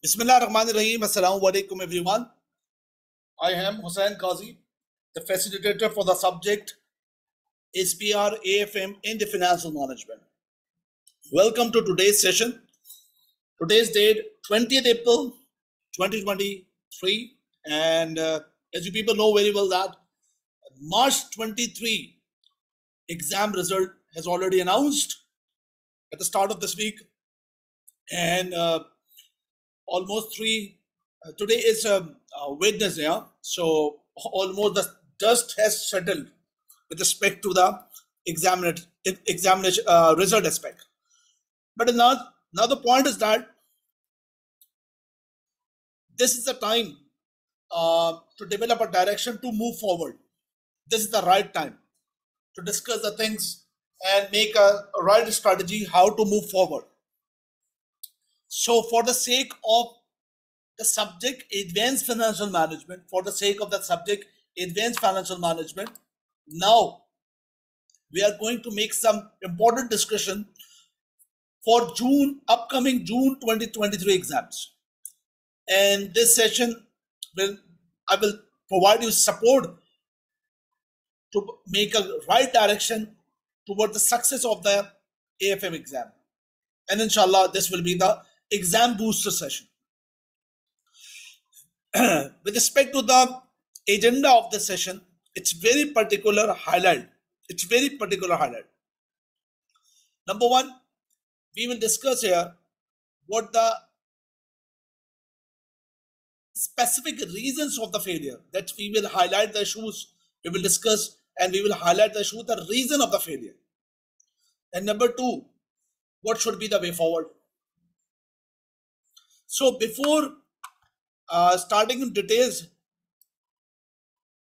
Bismillahirrahmanirrahim. Assalamu alaikum everyone. I am Hussain Qazi, the facilitator for the subject SPR AFM in the financial management. Welcome to today's session. Today's date 20th April 2023, and as you people know very well that March 23 exam result has already announced at the start of this week, and almost today is Wednesday, yeah? So almost the dust has settled with respect to the examination result aspect. But another point is that this is the time to develop a direction to move forward. This is the right time to discuss the things and make a right strategy how to move forward. So for the sake of the subject advanced financial management, now we are going to make some important discussion for upcoming June 2023 exams. And this session I will provide you support to make a right direction toward the success of the AFM exam. And inshallah, this will be the exam booster session. With respect to the agenda of the session, it's very particular highlight. Number one, we will discuss here what the specific reasons of the failure. That we will highlight the issues, we will discuss, and we will highlight the issue, the reason of the failure. And number two, what should be the way forward. So before starting in details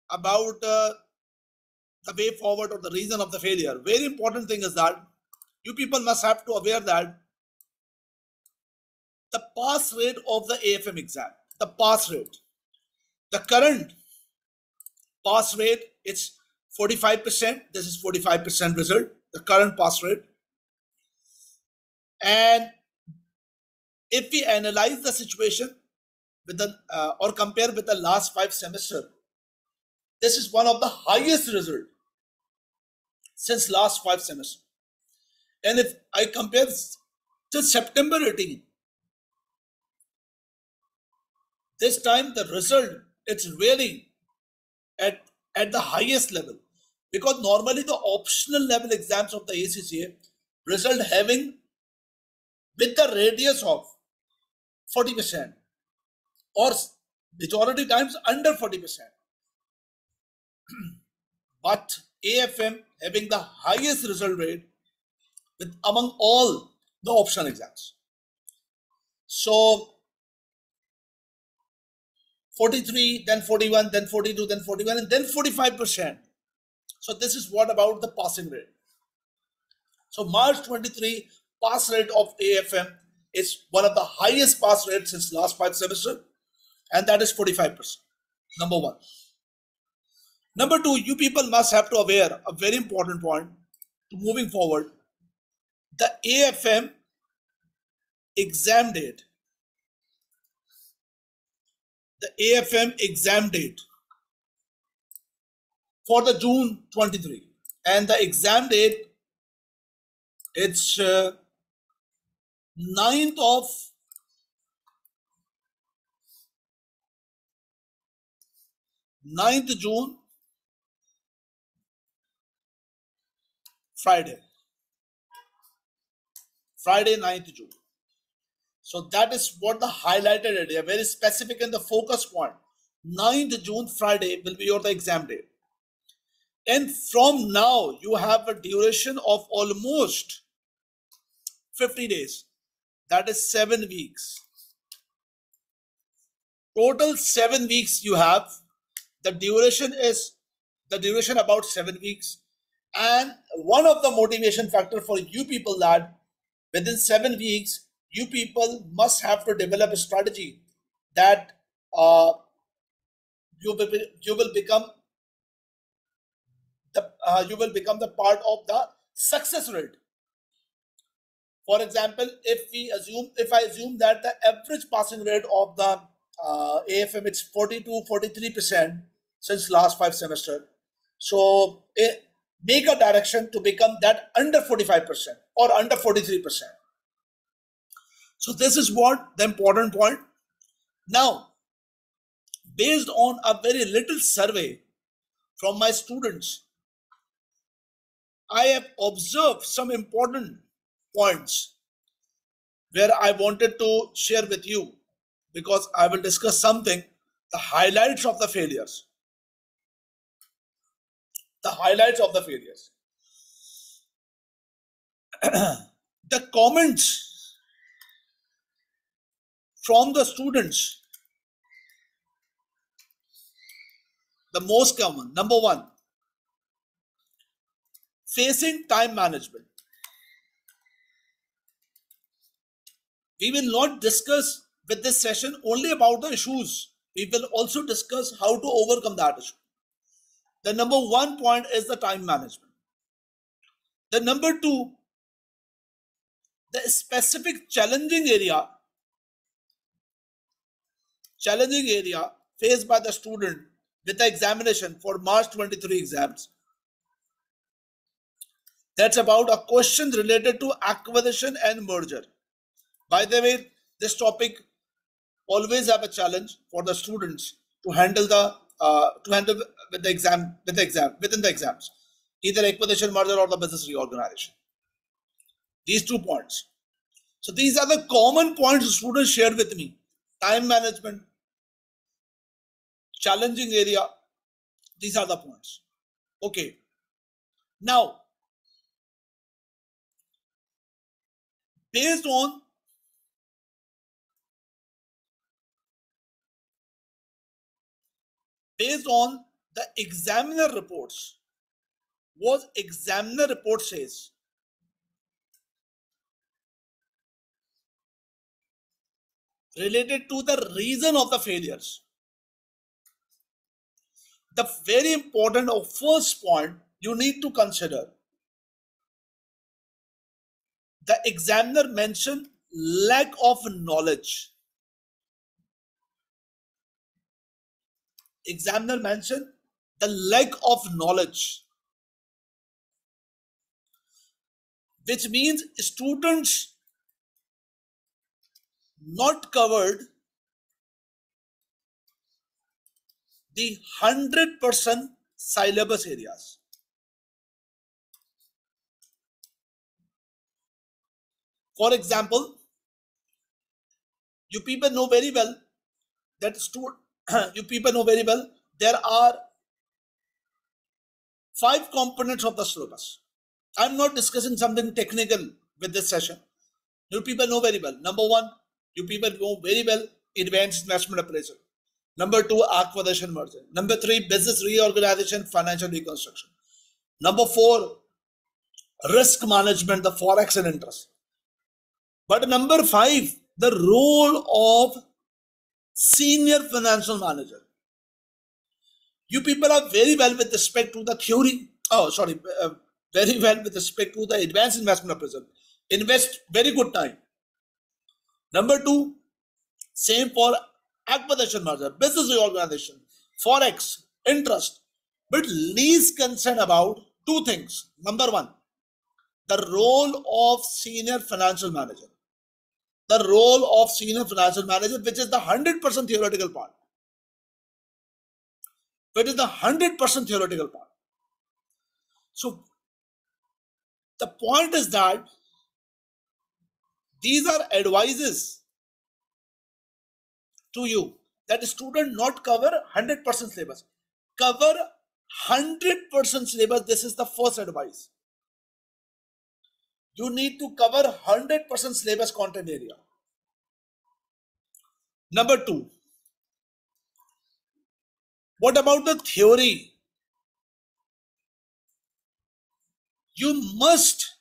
about the way forward or the reason of the failure, very important thing is that you people must have to aware that the pass rate of the AFM exam, the current pass rate, it's 45%. This is 45% result, the current pass rate. And if we analyze the situation with the or compare with the last 5 semesters, this is one of the highest result since last 5 semesters. And if I compare till September 18, this time the result, it's really at the highest level, because normally the optional level exams of the ACCA result having with the radius of 40% or majority times under 40%. But AFM having the highest result rate with among all the optional exams. So 43, then 41, then 42, then 41, and then 45%. So this is what about the passing rate. So March 23 pass rate of AFM is one of the highest pass rates since last 5 semesters, and that is 45%. Number one. Number two, you people must have to aware a very important point to moving forward. The AFM exam date. The AFM exam date for the June 23, and the exam date, it's 9th June, Friday 9th June. So that is what the highlighted area, very specific in the focus point. 9th June, Friday will be your the exam date. And from now, you have a duration of almost 50 days. That is 7 weeks. Total 7 weeks you have. The duration about 7 weeks. And one of the motivation factor for you people that within 7 weeks, you people must have to develop a strategy that you will become the part of the success rate. For example, if I assume that the average passing rate of the AFM is 42-43% since last 5 semesters, so make a direction to become that under 45% or under 43%. So this is what the important point. Now, based on a very little survey from my students, I have observed some important points where I wanted to share with you, because I will discuss something, the highlights of the failures. The highlights of the failures. The comments from the students, the most common, number one, facing time management. We will not discuss with this session only about the issues. We will also discuss how to overcome that issue. The number one point is the time management. The number two, the specific challenging area faced by the student with the examination for March 23 exams. That's about a question related to acquisition and merger. By the way, this topic always have a challenge for the students to handle within the exams, either acquisition, merger, or the business reorganization. These 2 points. So these are the common points students shared with me. Time management, challenging area. These are the points. Okay. Now, based on the examiner reports, what examiner report says, related to the reason of the failures. The very important or first point you need to consider, the examiner mentioned lack of knowledge. Examiner mentioned the lack of knowledge, which means students not covered the 100% syllabus areas. For example, you people know very well that there are 5 components of the syllabus. I'm not discussing something technical with this session. You people know very well. Number 1, you people know very well advanced investment appraisal. Number 2, acquisition merger. Number 3, business reorganization, financial reconstruction. Number 4, risk management, the forex and interest. But number 5, the role of senior financial manager. You people are very well with respect to the theory. Very well with respect to the advanced investment appraisal. Invest very good time. Number 2, same for acquisition merger, business reorganization, forex, interest, but least concern about 2 things. Number 1, the role of senior financial manager. The role of senior financial manager, which is the 100% theoretical part. Which is the 100% theoretical part. So the point is that these are advices to you that the student not cover 100% syllabus. Cover 100% syllabus. This is the first advice. You need to cover 100% syllabus content area. Number 2, what about the theory? You must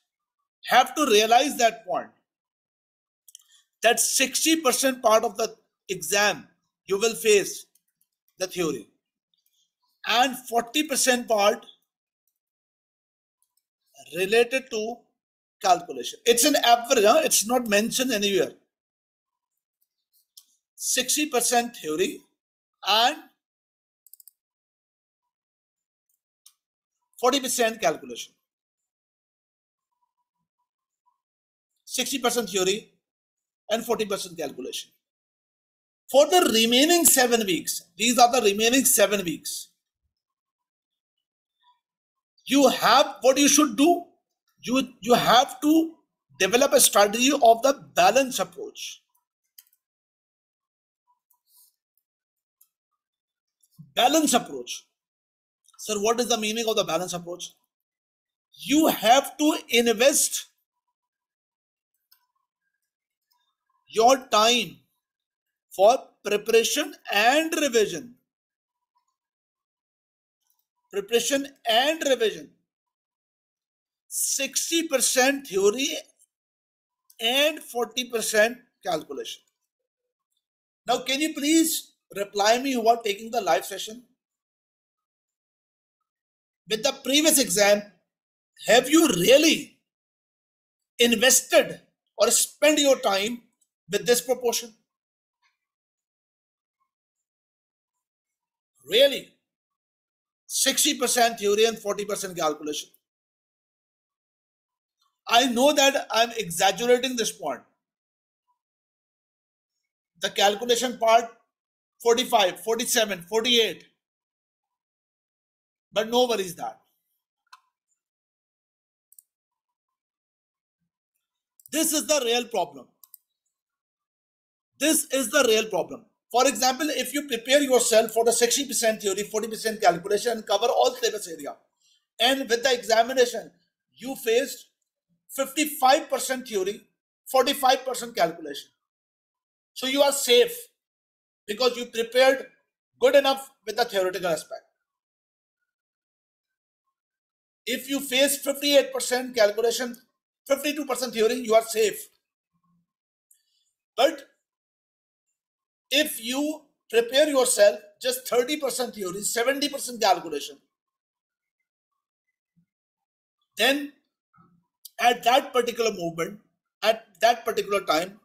have to realize that point, that 60% part of the exam you will face the theory, and 40% part related to calculation. It's an average, huh? It's not mentioned anywhere. 60% theory and 40% calculation. 60% theory and 40% calculation. For the remaining 7 weeks, these are the remaining 7 weeks. You have, what you should do, you have to develop a strategy of the balance approach. Balance approach. Sir, what is the meaning of the balance approach? You have to invest your time for preparation and revision. Preparation and revision. 60% theory and 40% calculation. Now, can you please reply me who are taking the live session? With the previous exam, have you really invested or spent your time with this proportion? Really? 60% theory and 40% calculation. I know that I'm exaggerating this point. The calculation part 45, 47, 48. But no worries that. This is the real problem. This is the real problem. For example, if you prepare yourself for the 60% theory, 40% calculation and cover all syllabus area, and with the examination, you faced 55% theory, 45% calculation. So you are safe because you prepared good enough with the theoretical aspect. If you face 58% calculation, 52% theory, you are safe. But if you prepare yourself just 30% theory, 70% calculation, then at that particular moment, at that particular time,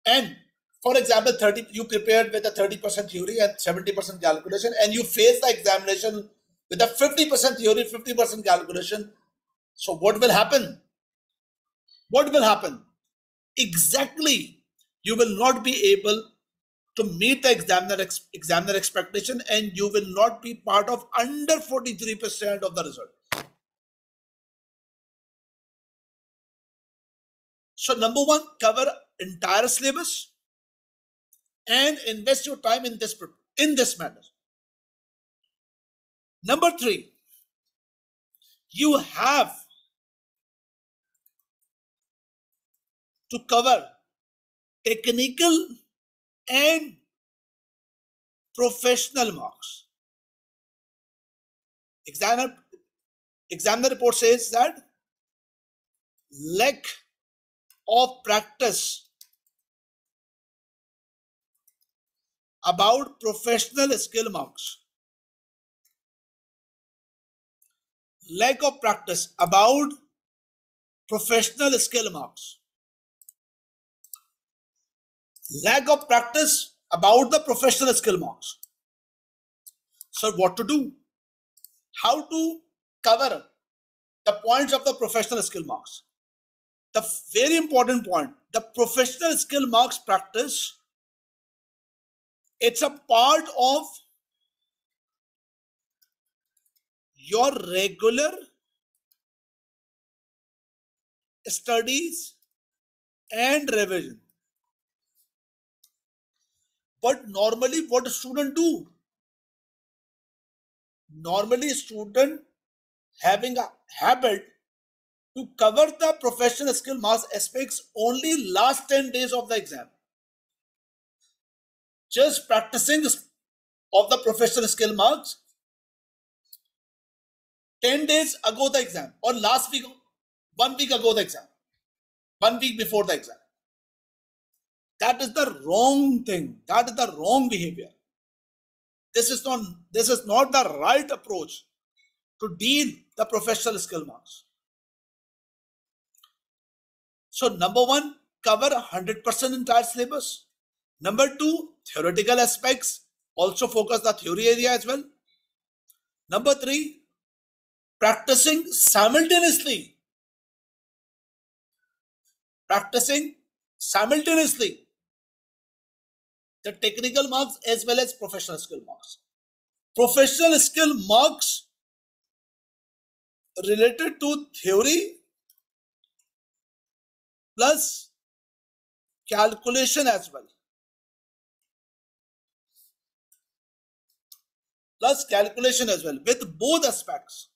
and for example, you prepared with a 30% theory and 70% calculation, and you face the examination with a 50% theory, 50% calculation. So what will happen? What will happen? Exactly, you will not be able to meet the examiner expectation, and you will not be part of under 43% of the result. So number one, cover entire syllabus and invest your time in this manner. Number three, you have to cover technical and professional marks. Examiner report says that lack of practice about professional skill marks. Lack of practice about professional skill marks. Lack of practice about the professional skill marks. So what to do? How to cover the points of the professional skill marks? The very important point, the professional skill marks practice, it's a part of your regular studies and revision. But normally what a student do? Normally student having a habit to cover the professional skill marks aspects only last 10 days of the exam. Just practicing of the professional skill marks 10 days ago the exam, or last week, 1 week ago the exam, 1 week before the exam. That is the wrong thing. That is the wrong behavior. This is not the right approach to deal the professional skill marks. So number one, cover 100% entire syllabus. Number two, theoretical aspects, also focus the theory area as well. Number three, practicing simultaneously. The technical marks as well as professional skill marks. Professional skill marks related to theory plus calculation as well. With both aspects.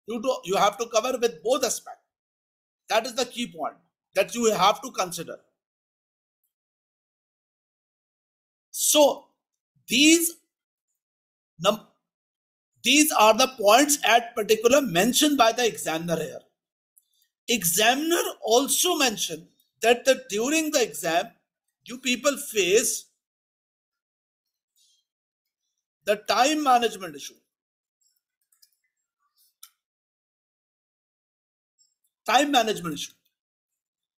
You have to cover with both aspects. That is the key point that you have to consider. So these are the points at particular mentioned by the examiner here. Examiner also mentioned that during the exam, you people face the time management issue.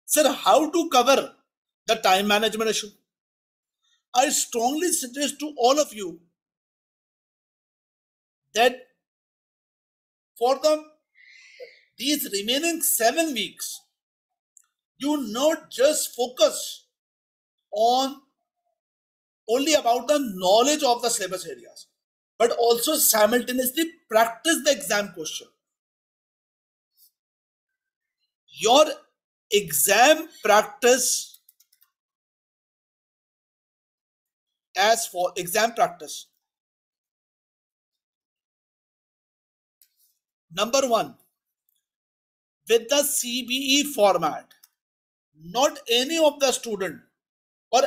Sir, how to cover the time management issue? I strongly suggest to all of you that for these remaining 7 weeks, you not just focus on only about the knowledge of the syllabus areas, but also simultaneously practice the exam question. Your exam practice, as for exam practice, number one, with the CBE format, not any of the student or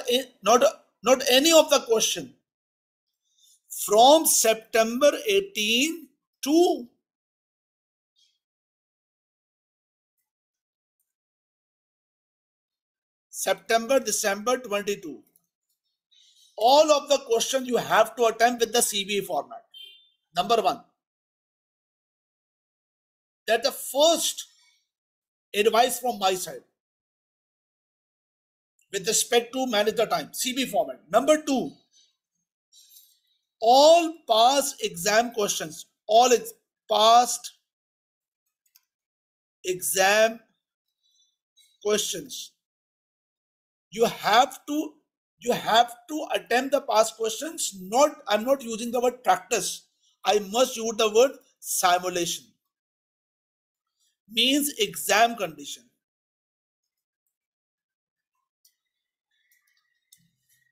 not any of the question from September 18 to December 22. All of the questions you have to attempt with the CBE format. Number one, that the first advice from my side with respect to manage the time, CBE format. Number two, all past exam questions, past exam questions, you have to attempt the past questions. I'm not using the word practice. I must use the word simulation. Means exam condition.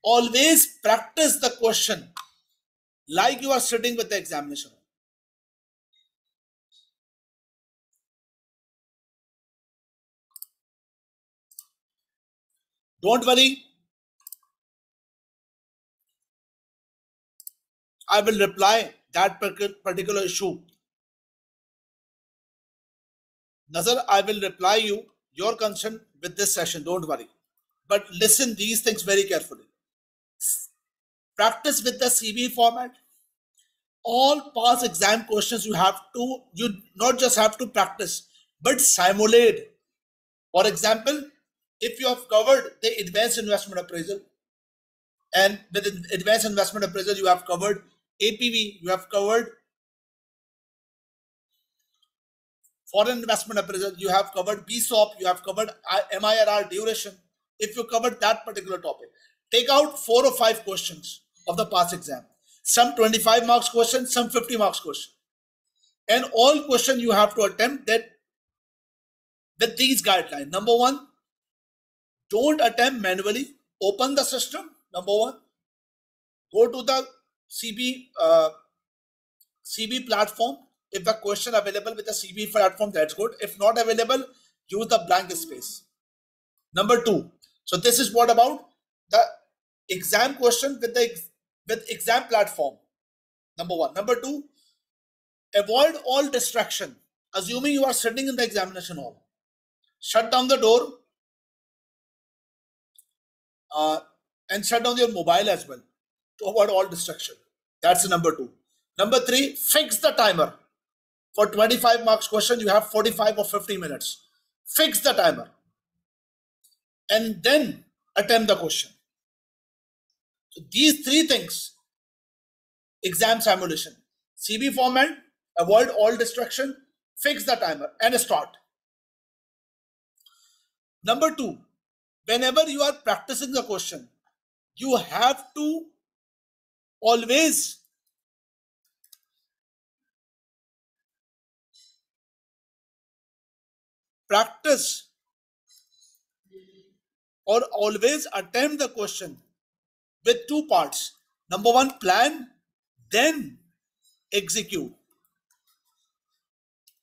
Always practice the question like you are sitting with the examination. Don't worry. I will reply that particular issue. Nazar, I will reply your concern with this session. Don't worry. But listen these things very carefully. Practice with the CBE format. All past exam questions you not just have to practice, but simulate. For example, if you have covered the advanced investment appraisal, and with advanced investment appraisal, you have covered APV, you have covered foreign investment appraisal, you have covered BSOP, you have covered MIRR duration. If you covered that particular topic, take out 4 or 5 questions of the past exam. Some 25 marks question, some 50 marks question. And all questions you have to attempt that with these guidelines. Number one, don't attempt manually. Open the system. Number one, go to the CB platform. If the question available with the CB platform, that's good. If not available, use the blank space. Number two, so this is what about the exam question with exam platform. Number one. Number two, avoid all distraction. Assuming you are sitting in the examination hall, shut down the door and shut down your mobile as well to avoid all distraction. That's number two. Number three, fix the timer. For 25 marks question, you have 45 or 50 minutes. Fix the timer. and then attempt the question. So these three things: exam simulation, CB format, avoid all distraction, fix the timer, and start. Number two, whenever you are practicing the question, you have to always practice or always attempt the question with two parts. Number one, plan, then execute.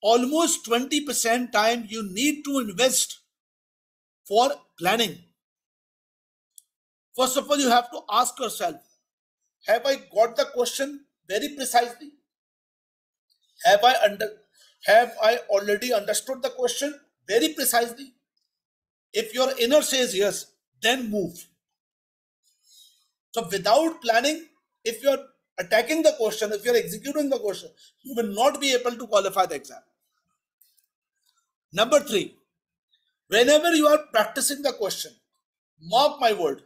Almost 20% time you need to invest for planning. First of all, you have to ask yourself, have I got the question very precisely? Have I already understood the question very precisely? If your inner says yes, then move. So without planning, if you're attacking the question, if you're executing the question, you will not be able to qualify the exam. Number three, whenever you are practicing the question, mark my word,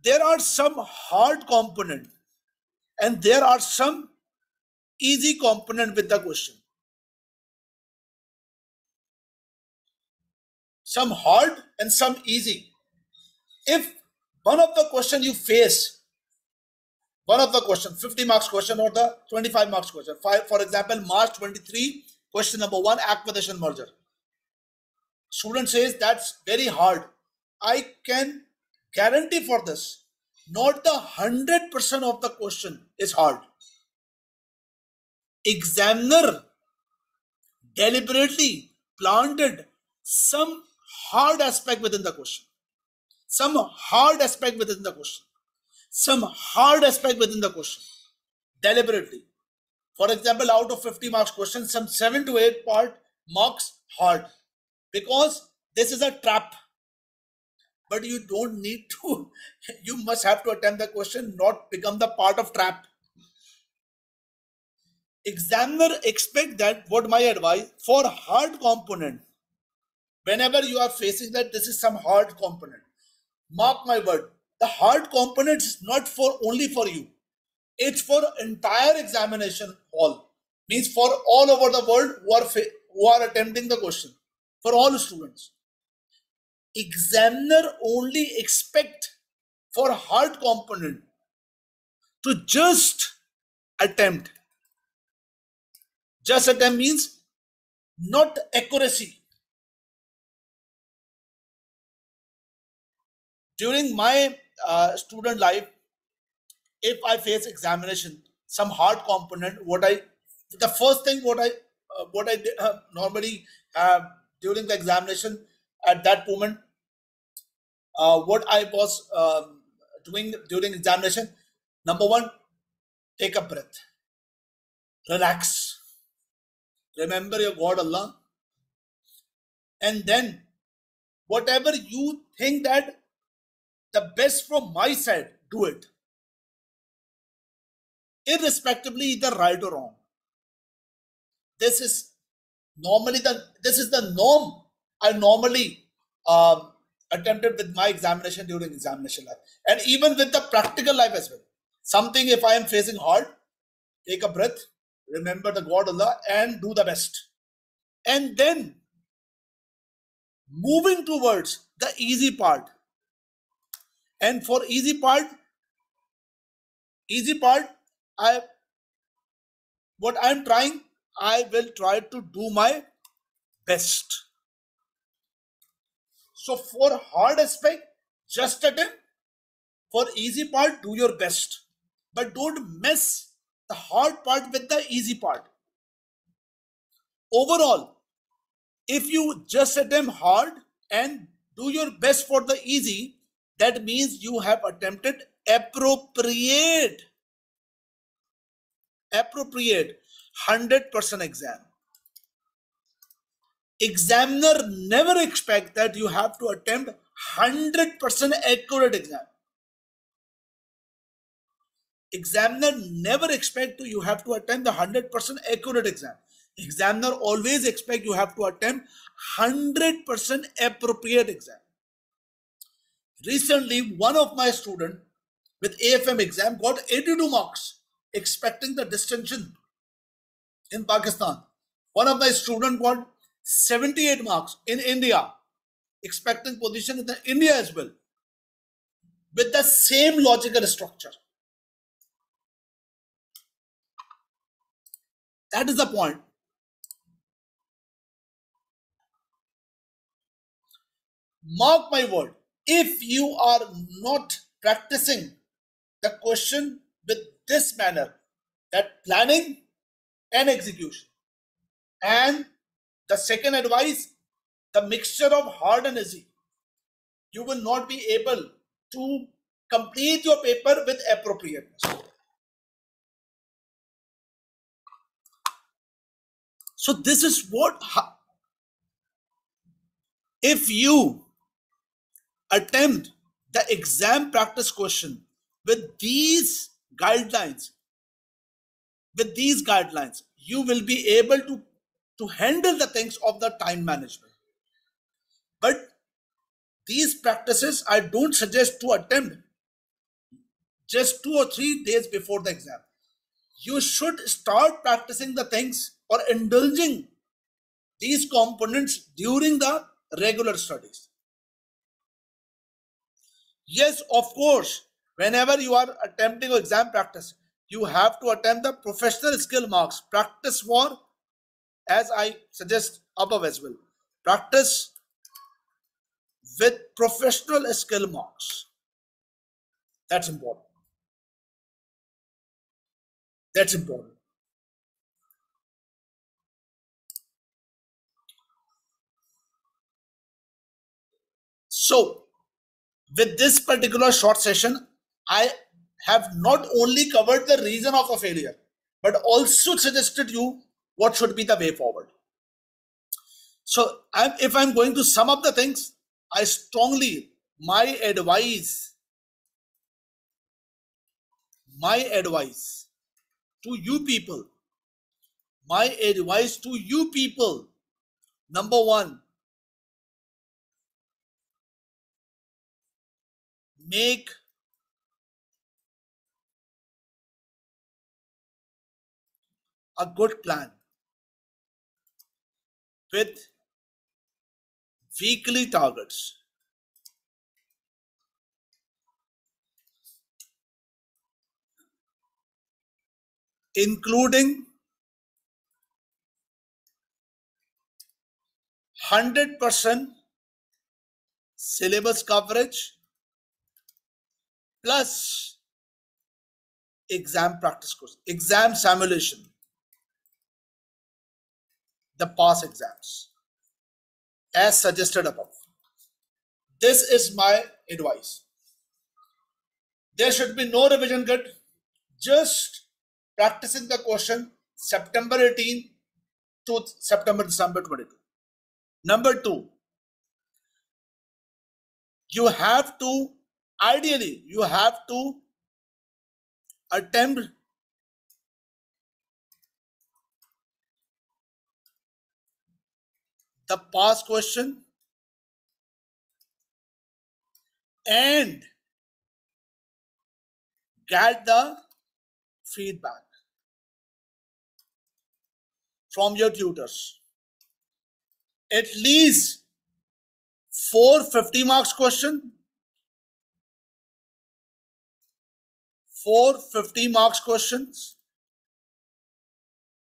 there are some hard component and there are some easy component with the question. Some hard and some easy. If one of the question you face, one of the question, 50 marks question or the 25 marks question, for example, March 23, question number 1, acquisition merger. Student says that's very hard. I can guarantee for this, not the 100% of the question is hard. Examiner deliberately planted some hard aspect within the question. Some hard aspect within the question. Some hard aspect within the question. Deliberately. For example, out of 50 marks question, some 7 to 8 part marks hard. Because this is a trap. But you don't need to, you must have to attempt the question, not become the part of trap. Examiner expect that, what my advice, for hard component, whenever you are facing that this is some hard component, mark my word, the hard component is not for only for you. It's for entire examination hall. Means for all over the world who are attempting the question. For all students. Examiner only expect for hard component to just attempt. Just attempt means not accuracy. During my student life, if I face examination, some hard component, the first thing what I normally during the examination at that moment, what I was doing during examination, number one, take a breath, relax, remember your God Allah, and then whatever you think that the best from my side, do it. Irrespectively either right or wrong. This is the norm I normally attempted with my examination during examination life, and even with the practical life as well. Something if I am facing hard, take a breath, remember the God Allah, and do the best. And then moving towards the easy part. And for easy part, what I'm trying, I will try to do my best. So for hard aspect, just attempt. For easy part, do your best. But don't mess the hard part with the easy part. Overall, if you just attempt hard and do your best for the easy, that means you have attempted appropriate 100% exam. Examiner never expect that you have to attempt 100% accurate exam. Examiner never expect you have to attempt the 100% accurate exam. Examiner always expect you have to attempt 100% appropriate exam. Recently, one of my student with AFM exam got 82 marks, expecting the distinction in Pakistan. One of my student got 78 marks in India, expecting position in the India as well, with the same logical structure. That is the point. Mark my word, if you are not practicing the question with this manner, that planning and execution, and the second advice, the mixture of hard and easy, you will not be able to complete your paper with appropriateness. So this is what, if you attempt the exam practice question with these guidelines, you will be able to handle the things of the time management. But these practices I don't suggest to attempt just 2 or 3 days before the exam. You should start practicing the things or indulging these components during the regular studies. Yes, of course, whenever you are attempting exam practice, you have to attempt the professional skill marks. Practice for, as I suggest above as well, practice with professional skill marks. That's important. That's important. So, with this particular short session, I have not only covered the reason of a failure, but also suggested you what should be the way forward. So, if I'm going to sum up the things, I strongly, my advice to you people, number one, make a good plan with weekly targets, including 100% syllabus coverage plus exam practice course, exam simulation, the past exams, as suggested above. This is my advice. There should be no revision cut, just practicing the question September 18 to December 22. Number two, ideally, you have to attempt the past question and get the feedback from your tutors. At least 450 marks question, 450 marks questions,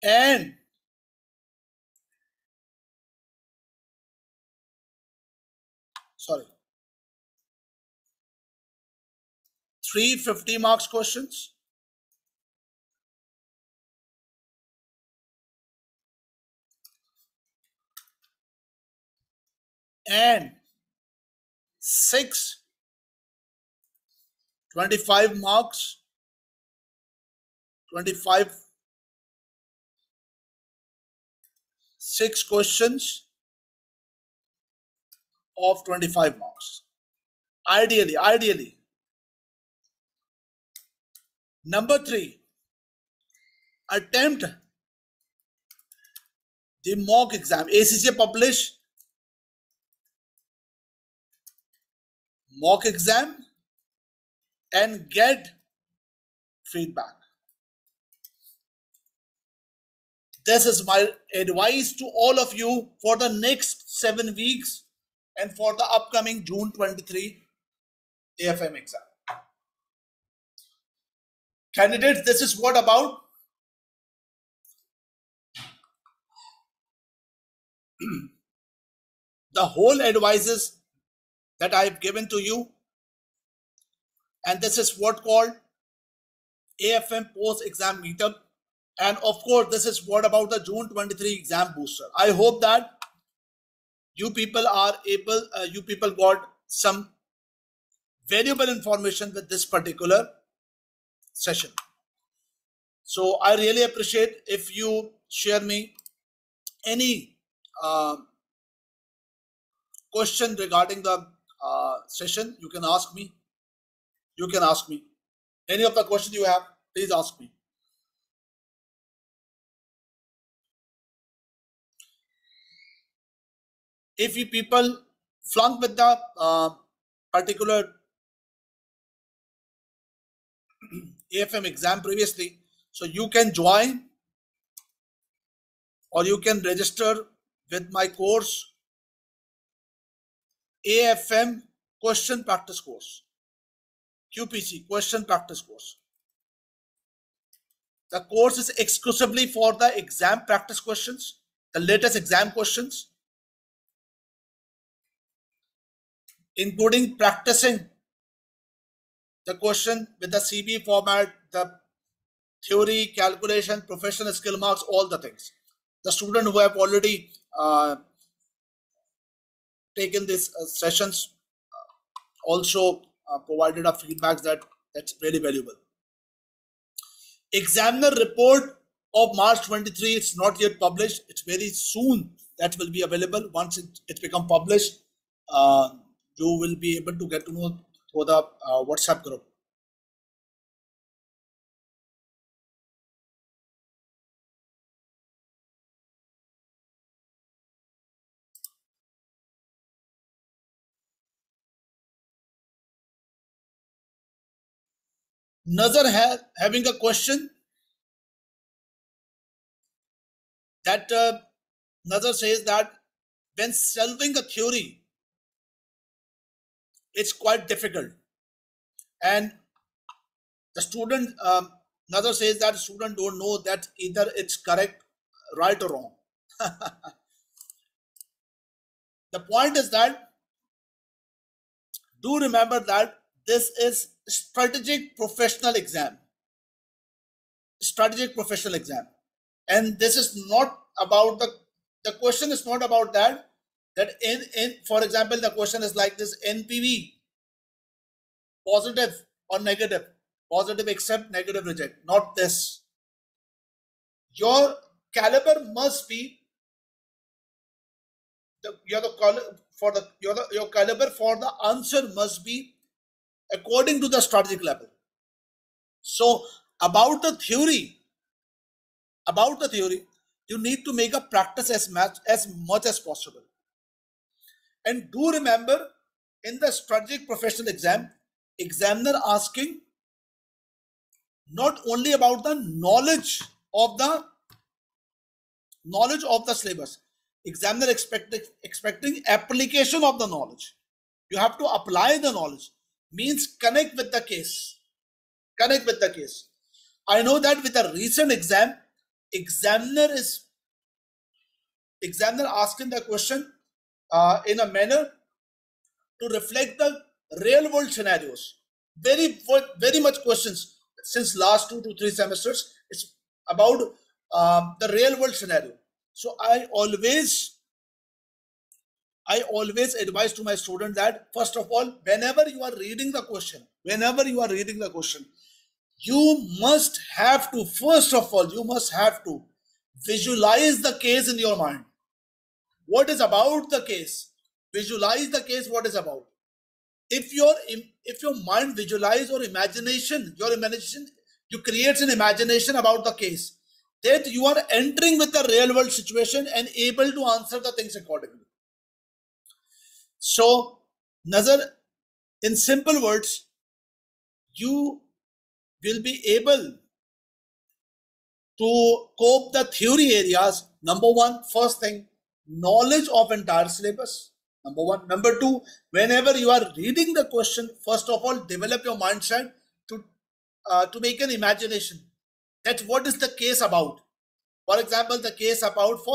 and sorry, 350 marks questions, and 25 marks, 6 questions of 25 marks. Ideally. Number 3, attempt the mock exam. ACCA publish mock exam and get feedback. This is my advice to all of you for the next 7 weeks and for the upcoming June 23 AFM exam. Candidates, this is what about the whole advices that I've given to you, and this is what called AFM post-exam meetup, and of course this is what about the June 23 exam booster. I hope that you people are able, you people got some valuable information with this particular session. So I really appreciate if you share me any question regarding the session. You can ask me. You can ask me any of the questions you have. Please ask me. If you people flunk with the particular AFM exam previously, so you can join or you can register with my course, AFM question practice course, QPC question practice course. The course is exclusively for the exam practice questions, the latest exam questions, including practicing the question with the CB format, the theory, calculation, professional skill marks, all the things. The students who have already taken these sessions also provided a feedback that's very valuable. Examiner report of March 23, it's not yet published. It's very soon that will be available. Once it become published, you will be able to get to know through the WhatsApp group. Nazar having a question that Nazar says that when solving a theory, it's quite difficult, and the student Nazar says that student don't know that either it's correct, right or wrong. The point is that do remember that this is strategic professional exam. Strategic professional exam. And this is not about the question is not about that in for example, the question is like this: NPV, positive or negative, positive accept, negative reject. Not this. Your caliber must be your caliber for the answer must be according to the strategic level. So about the theory, you need to make a practice as much as possible. And do remember, in the strategic professional exam, examiner asking not only about the knowledge of the syllabus. Examiner expecting application of the knowledge. You have to apply the knowledge. Means connect with the case. Connect with the case. I know that with a recent exam, examiner asking the question in a manner to reflect the real world scenarios. Very much questions since last 2 to 3 semesters. It's about the real world scenario. So I always advise to my student that first of all, whenever you are reading the question, you must have to visualize the case in your mind. What is about the case? Visualize the case. What is about? If your mind visualize or imagination, you create an imagination about the case, that you are entering with the real world situation and able to answer the things accordingly. So Nazar In simple words, you will be able to cope the theory areas. Number one, first thing, knowledge of entire syllabus. Number one. Number two, whenever you are reading the question, first of all, develop your mindset to make an imagination that what is the case about. For example, the case about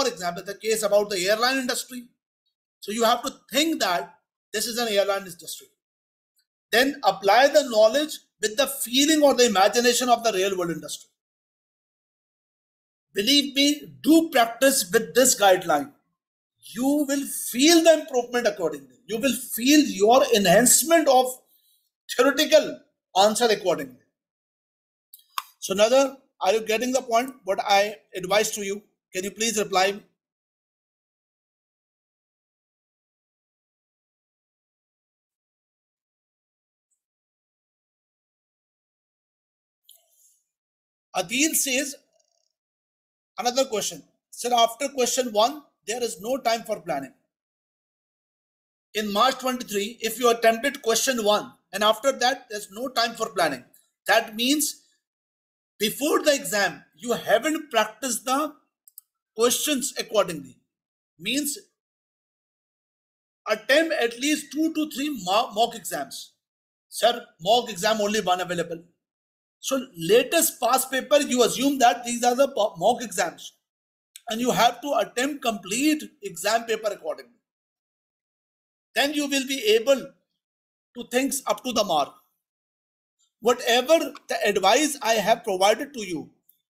the airline industry. So you have to think that this is an airline industry. Then apply the knowledge with the feeling or the imagination of the real world industry. Believe me, do practice with this guideline. You will feel the improvement accordingly. You will feel your enhancement of theoretical answer accordingly. So Nader, are you getting the point? What I advise to you? Can you please reply? Adil says, another question. Sir, after question 1, there is no time for planning. In March 23, if you attempted question 1 and after that, there's no time for planning. That means before the exam, you haven't practiced the questions accordingly. Means attempt at least 2 to 3 mock exams. Sir, mock exam only one available. So latest past paper, you assume that these are the mock exams and you have to attempt complete exam paper accordingly. Then you will be able to think up to the mark. Whatever the advice I have provided to you,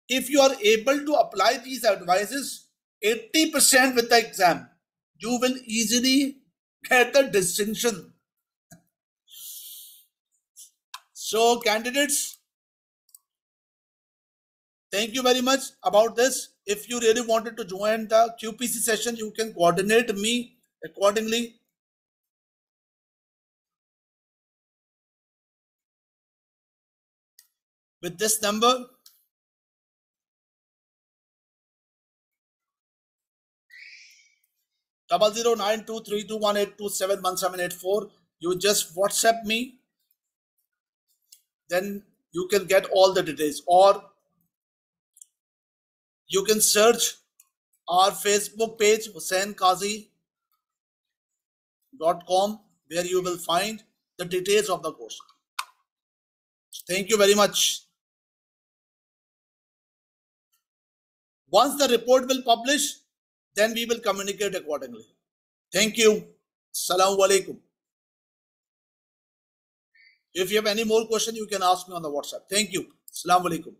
if you are able to apply these advices 80% with the exam, you will easily get the distinction. So candidates, thank you very much about this. If you really wanted to join the QPC session, you can coordinate me accordingly. With this number, double 0923218271784. You just WhatsApp me, then you can get all the details, or you can search our Facebook page husseinkazi.com, where you will find the details of the course. Thank you very much. Once the report will publish, then we will communicate accordingly. Thank you. Assalamu alaikum. If you have any more question, you can ask me on the WhatsApp. Thank you. Assalamu alaikum.